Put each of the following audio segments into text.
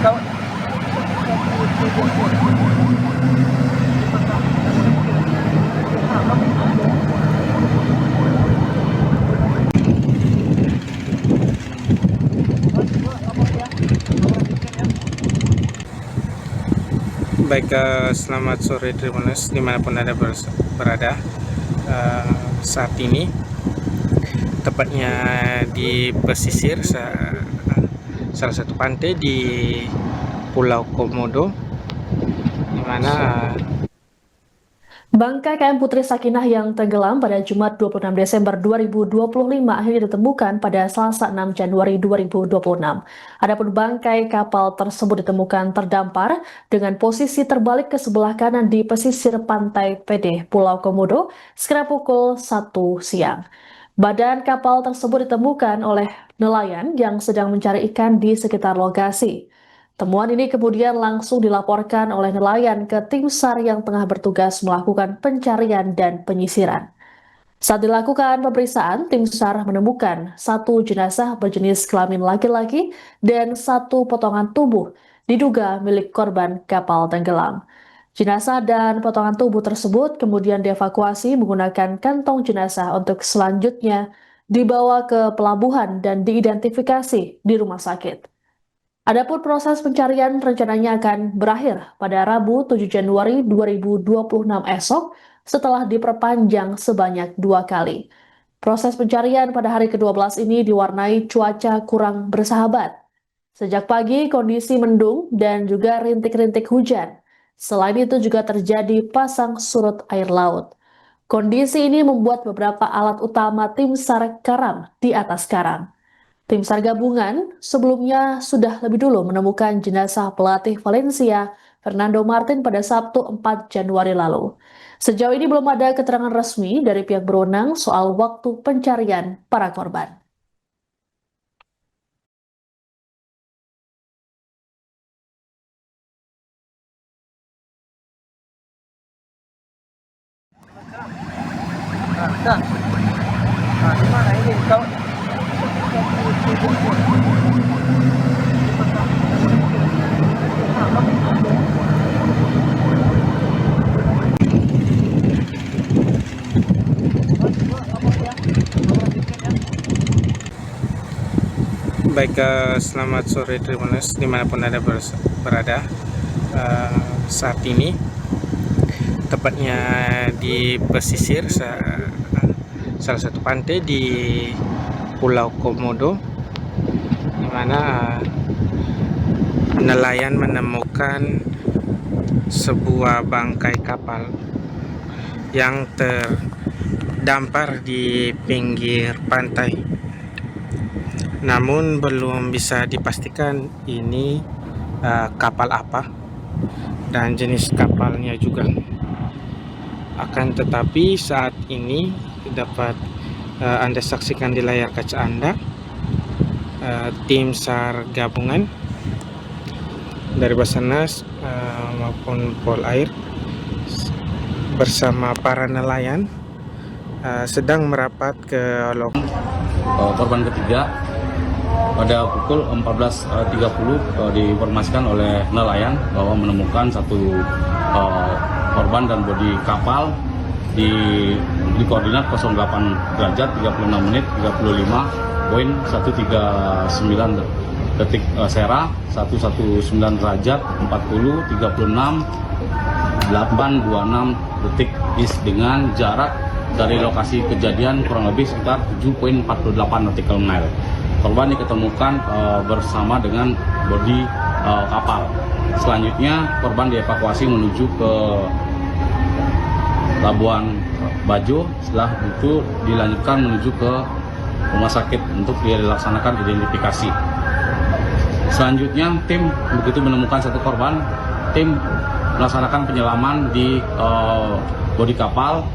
Baik, selamat sore Tribuners dimanapun Anda berada. Saat ini tepatnya di pesisir salah satu pantai di Pulau Komodo, di mana bangkai KM Putri Sakinah yang tenggelam pada Jumat 26 Desember 2025 akhirnya ditemukan pada Selasa 6 Januari 2026. Adapun bangkai kapal tersebut ditemukan terdampar dengan posisi terbalik ke sebelah kanan di pesisir pantai PD Pulau Komodo sekitar pukul 1 siang. Badan kapal tersebut ditemukan oleh nelayan yang sedang mencari ikan di sekitar lokasi. Temuan ini kemudian langsung dilaporkan oleh nelayan ke tim SAR yang tengah bertugas melakukan pencarian dan penyisiran. Saat dilakukan pemeriksaan, tim SAR menemukan satu jenazah berjenis kelamin laki-laki dan satu potongan tubuh diduga milik korban kapal tenggelam. Jenazah dan potongan tubuh tersebut kemudian dievakuasi menggunakan kantong jenazah untuk selanjutnya dibawa ke pelabuhan dan diidentifikasi di rumah sakit. Adapun proses pencarian rencananya akan berakhir pada Rabu 7 Januari 2026 esok setelah diperpanjang sebanyak 2 kali. Proses pencarian pada hari ke-12 ini diwarnai cuaca kurang bersahabat. Sejak pagi kondisi mendung dan juga rintik-rintik hujan. Selain itu juga terjadi pasang surut air laut. Kondisi ini membuat beberapa alat utama tim SAR karam di atas karang. Tim SAR gabungan sebelumnya sudah lebih dulu menemukan jenazah pelatih Valencia, Fernando Martin pada Sabtu 4 Januari lalu. Sejauh ini belum ada keterangan resmi dari pihak berwenang soal waktu pencarian para korban. Gimana ini? baik, selamat sore Tribuners dimanapun Anda berada. Saat ini tepatnya di pesisir salah satu pantai di Pulau Komodo, di mana nelayan menemukan sebuah bangkai kapal yang terdampar di pinggir pantai. Namun belum bisa dipastikan ini kapal apa dan jenis kapalnya juga. Akan tetapi saat ini dapat Anda saksikan di layar kaca Anda tim SAR gabungan dari Basarnas maupun Polair bersama para nelayan sedang merapat ke lokasi. Korban ketiga pada pukul 14.30 diinformasikan oleh nelayan bahwa menemukan satu korban dan bodi kapal di koordinat 08 derajat 36 menit 35.139 detik sera, 119 derajat 40 36 826 detik is dengan jarak dari lokasi kejadian kurang lebih sekitar 7.48 nautical mile. Korban diketemukan bersama dengan bodi kapal. Selanjutnya korban dievakuasi menuju ke Labuan Bajo. Setelah itu dilanjutkan menuju ke rumah sakit untuk dilaksanakan identifikasi. Selanjutnya tim begitu menemukan satu korban, tim melaksanakan penyelaman di bodi kapal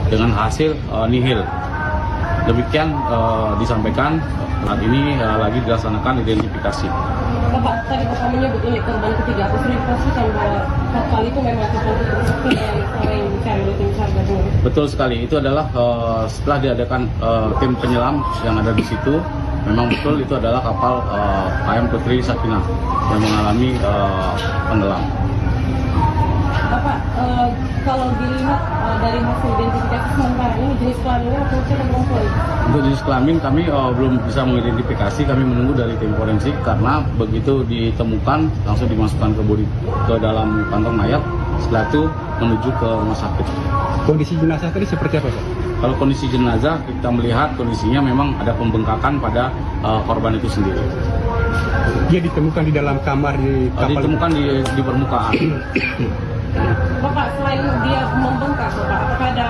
dengan hasil nihil. Demikian disampaikan. Saat ini lagi dilaksanakan identifikasi. Bapak tadi Bapak menyebut ini korban ketiga, apa sudah dipastikan bahwa kapal itu memang kapal tersebut yang sekarang yang dicari oleh tim SAR gabungan? Betul sekali, itu adalah setelah diadakan tim penyelam yang ada di situ, memang betul itu adalah kapal KM Putri Sakinah yang mengalami tenggelam. Bapak, kalau dilihat dari hasil identifikasi sementara ini jenis kelaminnya laki-laki dan perempuan? Untuk jenis kelamin kami belum bisa mengidentifikasi, kami menunggu dari tim forensik karena begitu ditemukan langsung dimasukkan ke dalam kantong mayat, setelah itu menuju ke rumah sakit. Kondisi jenazah tadi seperti apa, Pak? Kalau kondisi jenazah kita melihat kondisinya memang ada pembengkakan pada korban itu sendiri. Dia ditemukan di dalam kamar di kapal. Ditemukan di permukaan. Bapak, selain dia membengkak, Bapak, apakah ada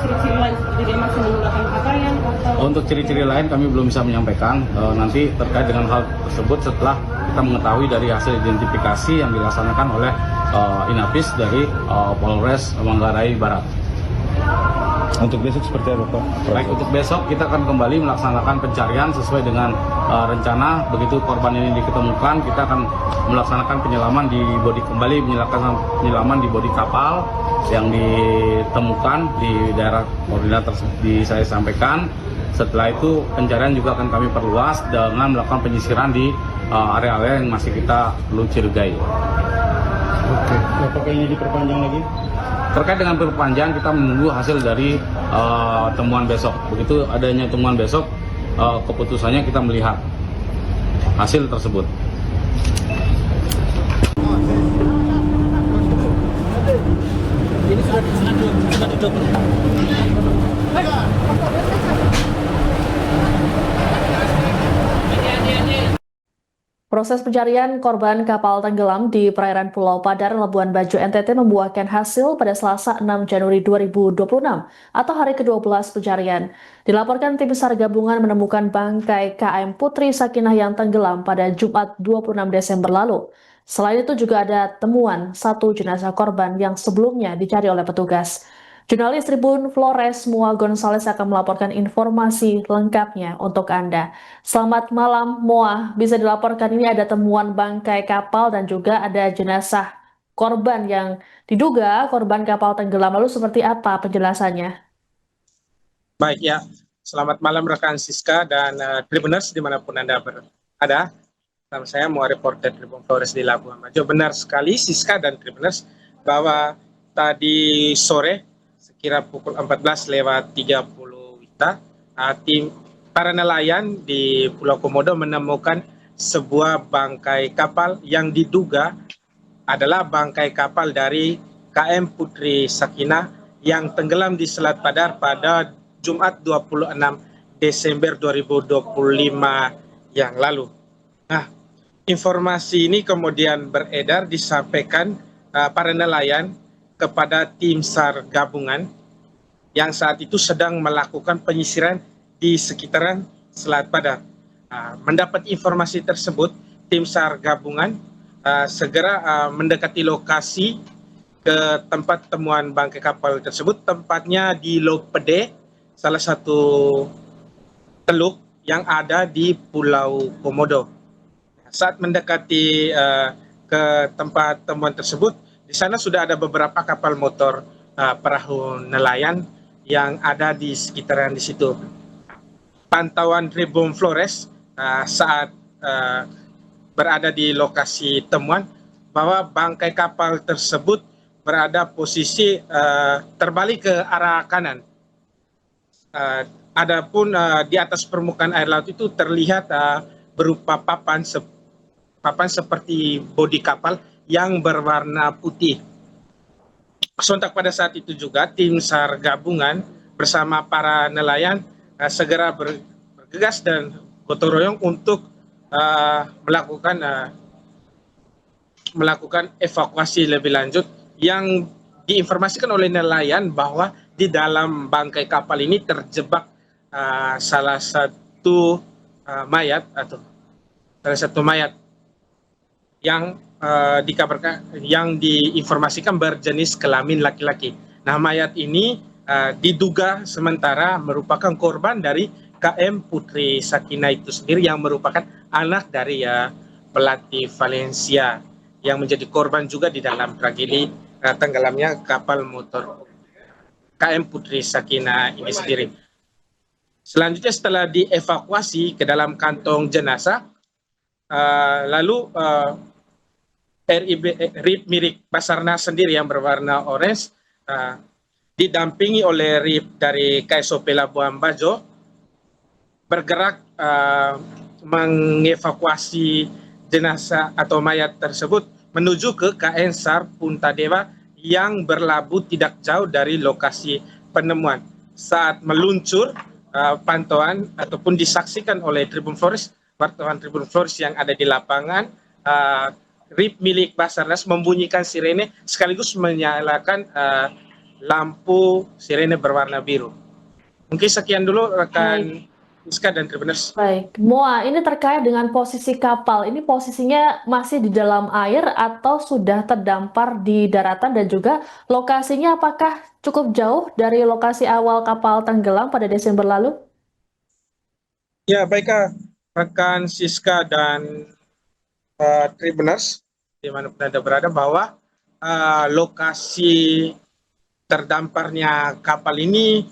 ciri-ciri lain seperti dia masih menggunakan pakaian atau? Untuk ciri-ciri lain kami belum bisa menyampaikan. Nanti terkait dengan hal tersebut setelah kita mengetahui dari hasil identifikasi yang dilaksanakan oleh Inapis dari Polres Manggarai Barat. Untuk besok seperti apa, Pak? Baik, untuk besok kita akan kembali melaksanakan pencarian sesuai dengan rencana. Begitu korban ini diketemukan, kita akan melaksanakan penyelaman penyelaman di bodi kapal yang ditemukan di daerah koordinat tersebut saya sampaikan. Setelah itu pencarian juga akan kami perluas dengan melakukan penyisiran di area-area yang masih kita perlu curigai. Oke. Apakah ini diperpanjang lagi? Terkait dengan perpanjangan kita menunggu hasil dari temuan besok. Begitu adanya temuan besok, keputusannya kita melihat hasil tersebut. Proses pencarian korban kapal tenggelam di perairan Pulau Padar, Labuan Bajo, NTT membuahkan hasil pada Selasa 6 Januari 2026 atau hari ke-12 pencarian. Dilaporkan tim SAR gabungan menemukan bangkai KM Putri Sakinah yang tenggelam pada Jumat 26 Desember lalu. Selain itu juga ada temuan satu jenazah korban yang sebelumnya dicari oleh petugas. Jurnalis Tribun Flores Mua Gonzales akan melaporkan informasi lengkapnya untuk Anda. Selamat malam Mua, bisa dilaporkan ini ada temuan bangkai kapal dan juga ada jenazah korban yang diduga korban kapal tenggelam. Lalu seperti apa penjelasannya? Baik ya, selamat malam rekan Siska dan Tribuners dimanapun Anda berada. Nama saya Mua, reporter Tribun Flores di Labuan Bajo. Benar sekali Siska dan Tribuners bahwa tadi sore kira pukul 14:30 WITA, tim para nelayan di Pulau Komodo menemukan sebuah bangkai kapal yang diduga adalah bangkai kapal dari KM Putri Sakinah yang tenggelam di Selat Padar pada Jumat 26 Desember 2025 yang lalu. Nah, informasi ini kemudian beredar disampaikan para nelayan kepada tim SAR gabungan yang saat itu sedang melakukan penyisiran di sekitaran Selat Padar. Mendapat informasi tersebut, tim SAR gabungan segera mendekati lokasi ke tempat temuan bangkai kapal tersebut, tempatnya di Lopede, salah satu teluk yang ada di Pulau Komodo. Saat mendekati ke tempat temuan tersebut, di sana sudah ada beberapa kapal motor perahu nelayan yang ada di sekitaran di situ. Pantauan Tribun Flores saat berada di lokasi temuan bahwa bangkai kapal tersebut berada posisi terbalik ke arah kanan. Adapun di atas permukaan air laut itu terlihat berupa papan seperti bodi kapal yang berwarna putih. Sontak pada saat itu juga tim SAR gabungan bersama para nelayan segera bergegas dan gotong royong untuk melakukan evakuasi lebih lanjut, yang diinformasikan oleh nelayan bahwa di dalam bangkai kapal ini terjebak salah satu mayat yang dikabarkan, yang diinformasikan berjenis kelamin laki-laki. Nah, mayat ini diduga sementara merupakan korban dari KM Putri Sakinah itu sendiri, yang merupakan anak dari pelatih Valencia yang menjadi korban juga di dalam tragedi tenggelamnya kapal motor KM Putri Sakinah ini sendiri. Selanjutnya setelah dievakuasi ke dalam kantong jenazah, lalu RIB milik Basarnas sendiri yang berwarna orange didampingi oleh RIB dari KSOP Labuan Bajo bergerak mengevakuasi jenazah atau mayat tersebut menuju ke KN SAR Puntadewa yang berlabuh tidak jauh dari lokasi penemuan. Saat meluncur, pantauan ataupun disaksikan oleh Tribun Flores, wartawan Tribun Flores yang ada di lapangan, RIB milik Basarnas membunyikan sirene sekaligus menyalakan lampu sirene berwarna biru. Mungkin sekian dulu rekan Siska dan Tribuners. Baik, Moa, ini terkait dengan posisi kapal. Ini posisinya masih di dalam air atau sudah terdampar di daratan, dan juga lokasinya apakah cukup jauh dari lokasi awal kapal tenggelam pada Desember lalu? Ya, baik rekan Siska dan Tribuners dimanapun Anda berada, bahwa lokasi terdamparnya kapal ini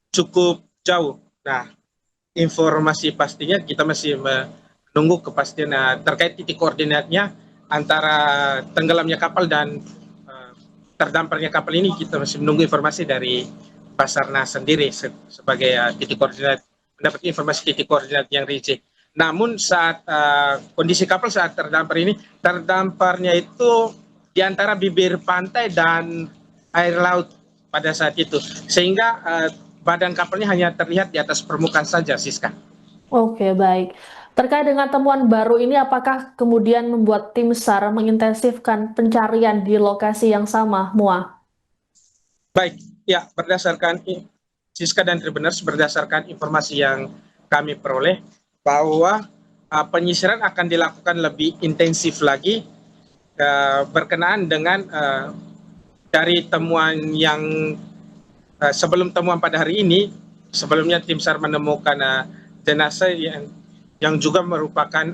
cukup jauh. Nah, informasi pastinya kita masih menunggu kepastian terkait titik koordinatnya antara tenggelamnya kapal dan terdamparnya kapal ini. Kita masih menunggu informasi dari Basarnas sendiri sebagai titik koordinat, mendapat informasi titik koordinat yang rinci. Namun saat kondisi kapal saat terdampar ini, terdamparnya itu di antara bibir pantai dan air laut pada saat itu, sehingga badan kapalnya hanya terlihat di atas permukaan saja, Siska. Oke, baik. Terkait dengan temuan baru ini, apakah kemudian membuat tim SAR mengintensifkan pencarian di lokasi yang sama, Moa? Baik, ya, berdasarkan Siska dan Tribuners, berdasarkan informasi yang kami peroleh, bahwa penyisiran akan dilakukan lebih intensif lagi berkenaan dengan dari temuan yang sebelum temuan pada hari ini. Sebelumnya tim SAR menemukan jenazah yang juga merupakan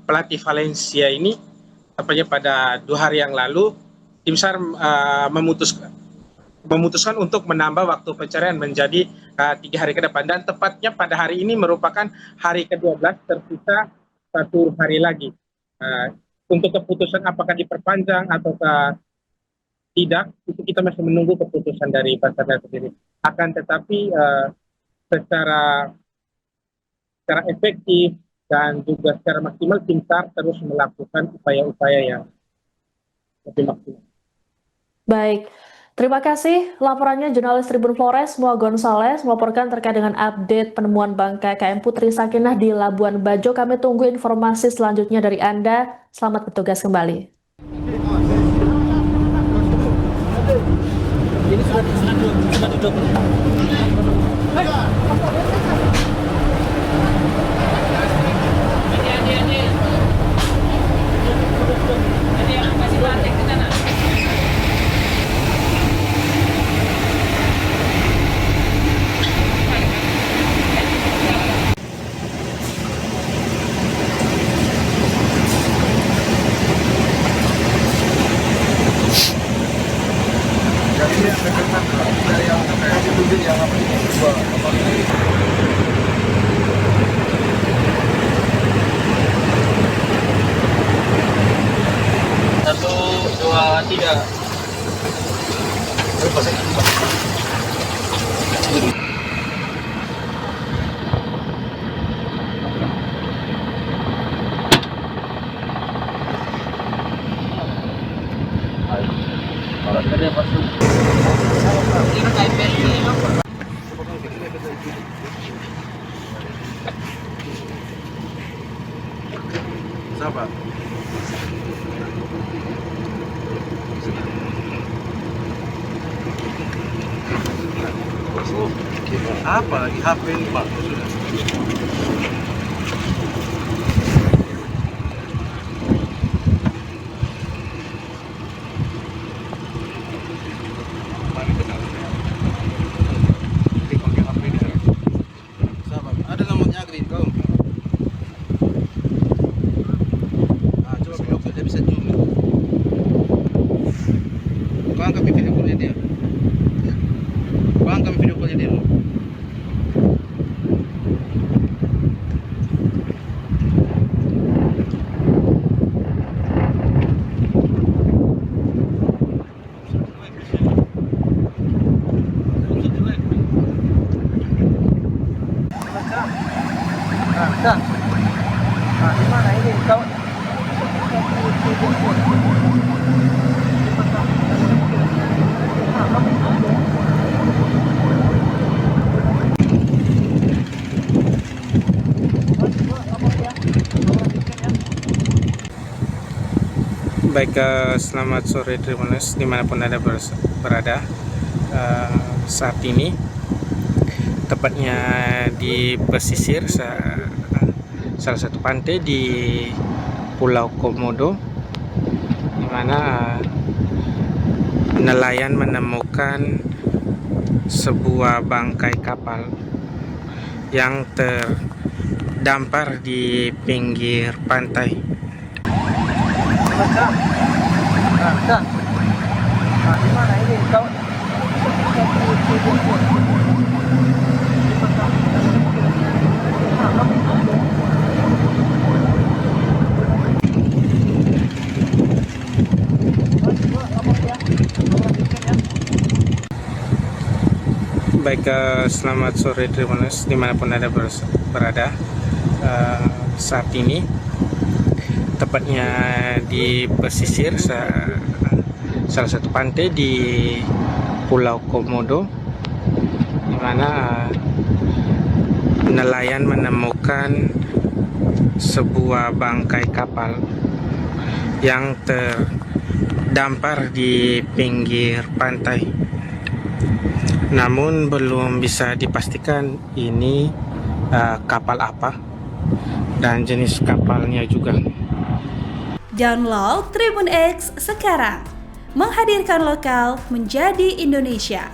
pelatih Valencia ini. Tepatnya pada 2 hari yang lalu, tim SAR memutuskan untuk menambah waktu pencarian menjadi 3 hari ke depan, dan tepatnya pada hari ini merupakan hari ke-12, tersisa 1 hari lagi. Untuk keputusan apakah diperpanjang ataukah tidak, itu kita masih menunggu keputusan dari Basarnas sendiri. Akan tetapi secara efektif dan juga secara maksimal, tim SAR terus melakukan upaya-upaya yang lebih maksimal. Baik, terima kasih laporannya jurnalis Tribun Flores, Moa Gonzales, melaporkan terkait dengan update penemuan bangkai KM Putri Sakinah di Labuan Bajo. Kami tunggu informasi selanjutnya dari Anda. Selamat bertugas kembali. Ini sudah duduk. Satu, dua, tiga. Siapa? Apa lagi HP ini Pak? Ada nomornya Green kau. Coba belok saja bisa zoom. Kau angkat video call dia. Kau angkat video call dia. Baik, selamat sore Tribuners dimanapun Anda berada. Saat ini tepatnya di pesisir salah satu pantai di Pulau Komodo, di mana nelayan menemukan sebuah bangkai kapal yang terdampar di pinggir pantai. Baik, selamat sore Tribuners dimanapun Anda berada. Saat ini tepatnya di pesisir salah satu pantai di Pulau Komodo, di mana nelayan menemukan sebuah bangkai kapal yang terdampar di pinggir pantai. Namun belum bisa dipastikan ini kapal apa dan jenis kapalnya juga. Download Tribun X sekarang, menghadirkan lokal menjadi Indonesia.